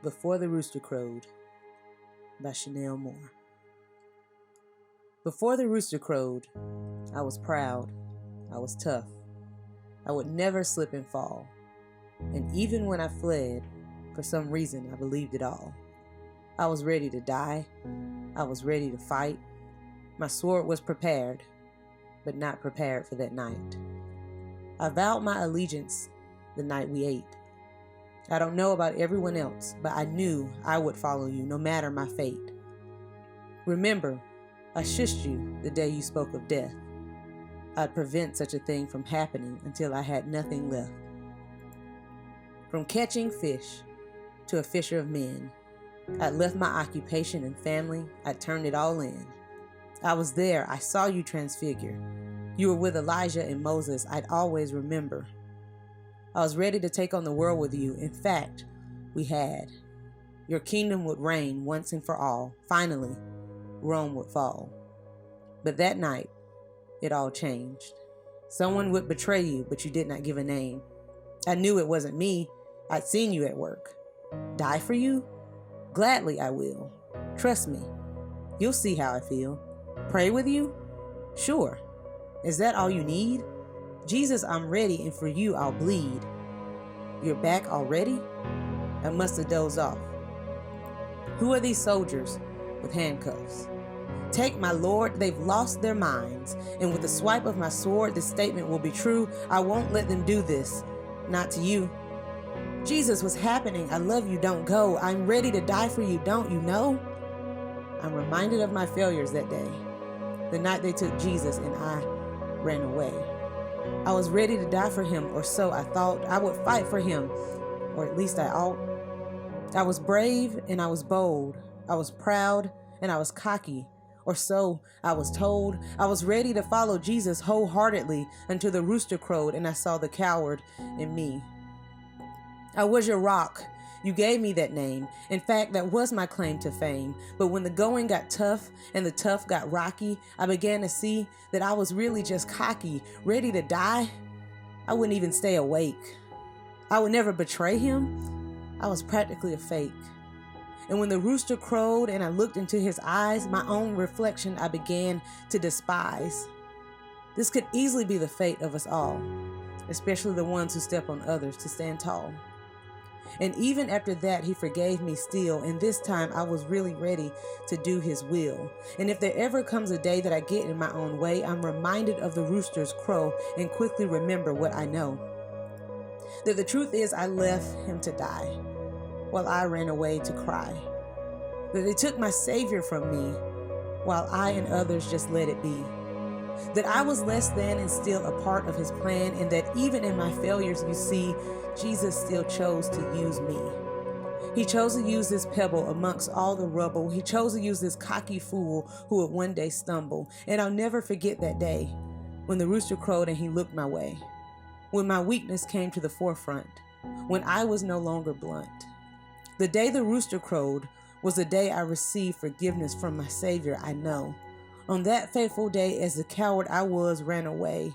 Before the Rooster Crowed by Chanel Moore. Before the rooster crowed, I was proud, I was tough. I would never slip and fall. And even when I fled, for some reason I believed it all. I was ready to die. I was ready to fight. My sword was prepared, but not prepared for that night. I vowed my allegiance the night we ate. I don't know about everyone else, but I knew I would follow you no matter my fate. Remember, I shushed you the day you spoke of death. I'd prevent such a thing from happening until I had nothing left. From catching fish to a fisher of men, I'd left my occupation and family. I'd turned it all in. I was there. I saw you transfigure. You were with Elijah and Moses. I'd always remember. I was ready to take on the world with you. In fact, we had. Your kingdom would reign once and for all. Finally, Rome would fall. But that night, it all changed. Someone would betray you, but you did not give a name. I knew it wasn't me. I'd seen you at work. Die for you? Gladly I will. Trust me. You'll see how I feel. Pray with you? Sure. Is that all you need? Jesus, I'm ready, and for you I'll bleed. You're back already? I must have dozed off. Who are these soldiers with handcuffs? Take my Lord, they've lost their minds. And with the swipe of my sword, this statement will be true. I won't let them do this. Not to you. Jesus, what's happening? I love you, don't go. I'm ready to die for you, don't you know? I'm reminded of my failures that day. The night they took Jesus and I ran away. I was ready to die for him, or so I thought. I would fight for him, or at least I ought. I was brave and I was bold. I was proud and I was cocky, or so I was told. I was ready to follow Jesus wholeheartedly until the rooster crowed and I saw the coward in me. I was your rock. You gave me that name. In fact, that was my claim to fame. But when the going got tough and the tough got rocky, I began to see that I was really just cocky, ready to die. I wouldn't even stay awake. I would never betray him. I was practically a fake. And when the rooster crowed and I looked into his eyes, my own reflection I began to despise. This could easily be the fate of us all, especially the ones who step on others to stand tall. And even after that, he forgave me still, and this time I was really ready to do his will. And if there ever comes a day that I get in my own way, I'm reminded of the rooster's crow and quickly remember what I know. That the truth is I left him to die, while I ran away to cry. That they took my Savior from me, while I and others just let it be. That I was less than and still a part of his plan, and that even in my failures, you see, Jesus still chose to use me. He chose to use this pebble amongst all the rubble. He chose to use this cocky fool who would one day stumble. And I'll never forget that day when the rooster crowed and he looked my way. When my weakness came to the forefront. When I was no longer blunt. The day the rooster crowed was the day I received forgiveness from my Savior, I know. On that fateful day, as the coward I was ran away.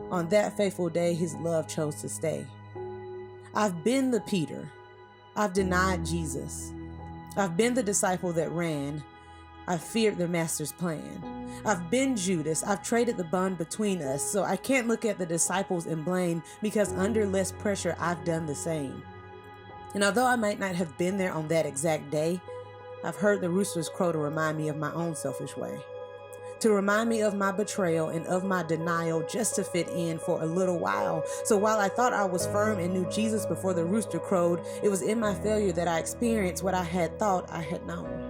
On that fateful day, his love chose to stay. I've been the Peter. I've denied Jesus. I've been the disciple that ran. I've feared the master's plan. I've been Judas. I've traded the bond between us. So I can't look at the disciples and blame, because under less pressure, I've done the same. And although I might not have been there on that exact day, I've heard the rooster's crow to remind me of my own selfish way. To remind me of my betrayal and of my denial just to fit in for a little while. So while I thought I was firm and knew Jesus before the rooster crowed, it was in my failure that I experienced what I had thought I had known.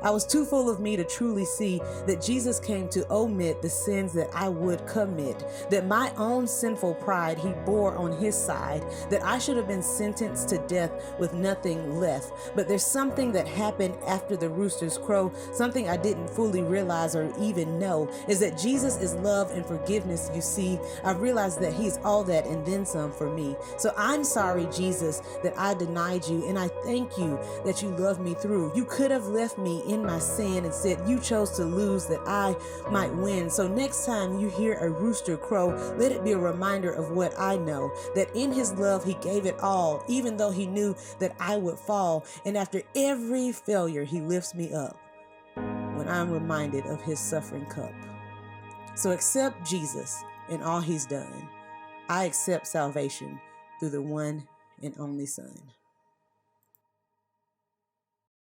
I was too full of me to truly see that Jesus came to omit the sins that I would commit, that my own sinful pride he bore on his side, that I should have been sentenced to death with nothing left. But there's something that happened after the rooster's crow, something I didn't fully realize or even know, is that Jesus is love and forgiveness, you see. I realized that he's all that and then some for me. So I'm sorry, Jesus, that I denied you, and I thank you that you loved me through. You could have left me in my sin and said, you chose to lose that I might win. So next time you hear a rooster crow, let it be a reminder of what I know, that in his love he gave it all, even though he knew that I would fall. And after every failure, he lifts me up when I'm reminded of his suffering cup. So accept Jesus and all he's done. I accept salvation through the one and only Son.